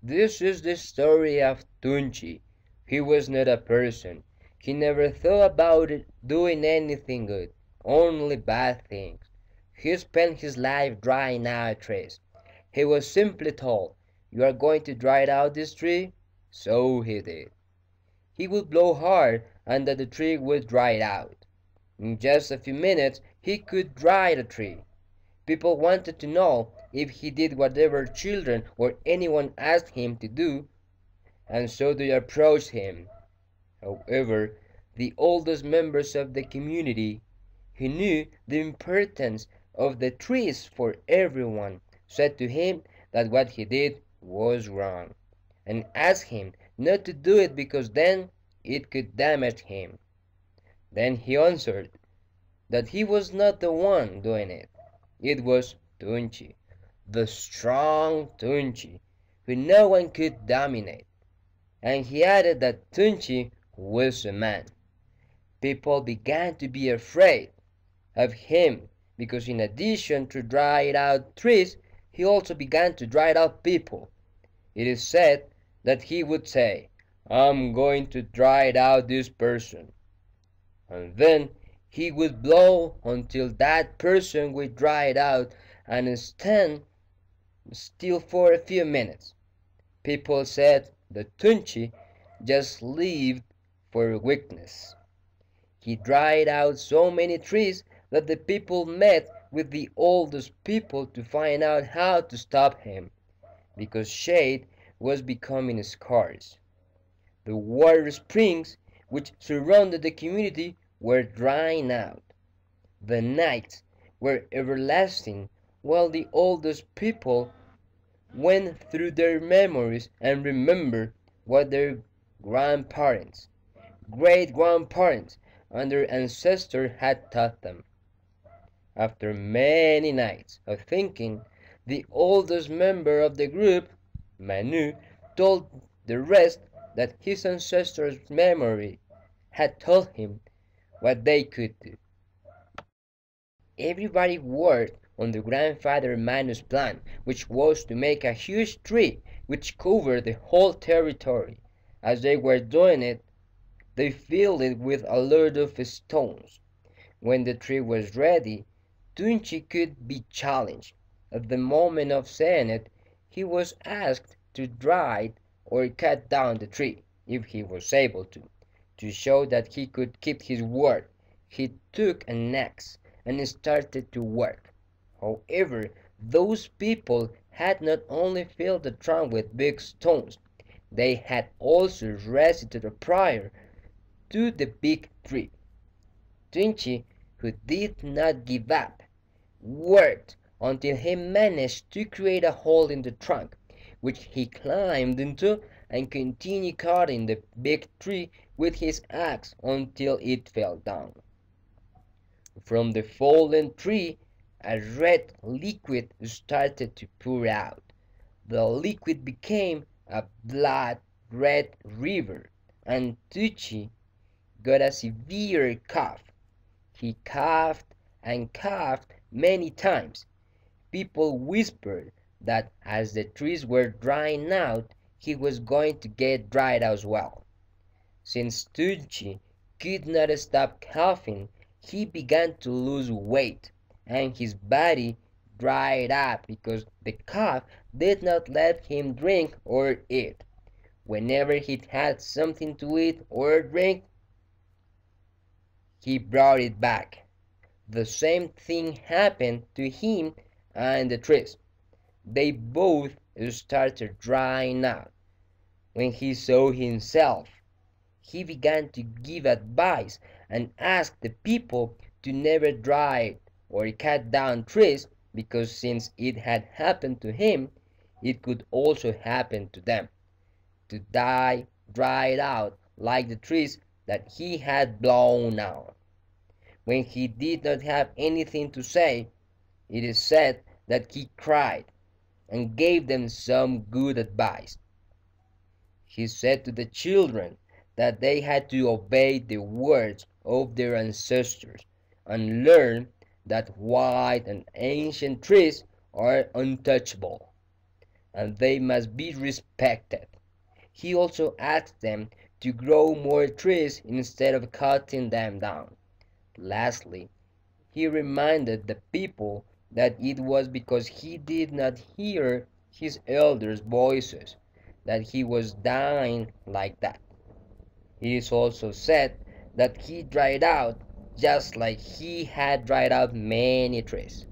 This is the story of Tunchi. He was not a person. He never thought about doing anything good, only bad things. He spent his life drying out trees. He was simply told, "You are going to dry out this tree?" So he did. He would blow hard and the tree would dry out. In just a few minutes he could dry the tree. People wanted to know if he did whatever children or anyone asked him to do, and so they approached him. However, the oldest members of the community, who knew the importance of the trees for everyone, said to him that what he did was wrong, and asked him not to do it because then it could damage him. Then he answered that he was not the one doing it. It was Tunchi, the strong Tunchi, who no one could dominate. And he added that Tunchi was a man. People began to be afraid of him because in addition to drying out trees, he also began to dry out people. It is said that he would say, "I'm going to dry out this person." And then he would blow until that person would dry it out and stand still for a few minutes. People said that Tunchi just lived for weakness. He dried out so many trees that the people met with the oldest people to find out how to stop him, because shade was becoming scarce. The water springs which surrounded the community were drying out. The nights were everlasting, while the oldest people went through their memories and remembered what their grandparents, great-grandparents, and their ancestors had taught them. After many nights of thinking, the oldest member of the group, Manu, told the rest that his ancestors' memory had told him what they could do. Everybody worked on the grandfather Manu's plan, which was to make a huge tree which covered the whole territory. As they were doing it, they filled it with a lot of stones. When the tree was ready, Tunchi could be challenged. At the moment of saying it, he was asked to dry or cut down the tree, if he was able to. To show that he could keep his word, he took an axe and started to work. However, those people had not only filled the trunk with big stones, they had also recited a prayer to the big tree. Tunchi, who did not give up, worked until he managed to create a hole in the trunk, which he climbed into and continued cutting the big tree with his axe until it fell down. From the fallen tree, a red liquid started to pour out. The liquid became a blood-red river, and Tunchi got a severe cough. He coughed and coughed many times. People whispered that as the trees were drying out, he was going to get dried as well. Since Tunchi could not stop coughing, he began to lose weight, and his body dried up because the cough did not let him drink or eat. Whenever he had something to eat or drink, he brought it back. The same thing happened to him and the trees. They both started drying out. When he saw himself, he began to give advice and asked the people to never dry or cut down trees, because since it had happened to him, it could also happen to them. To die dried out like the trees that he had blown out. When he did not have anything to say, it is said that he cried and gave them some good advice. He said to the children that they had to obey the words of their ancestors and learn that white and ancient trees are untouchable. and they must be respected. He also asked them to grow more trees instead of cutting them down. Lastly, he reminded the people that it was because he did not hear his elders' voices that he was dying like that. It is also said that he dried out just like he had dried out many trees.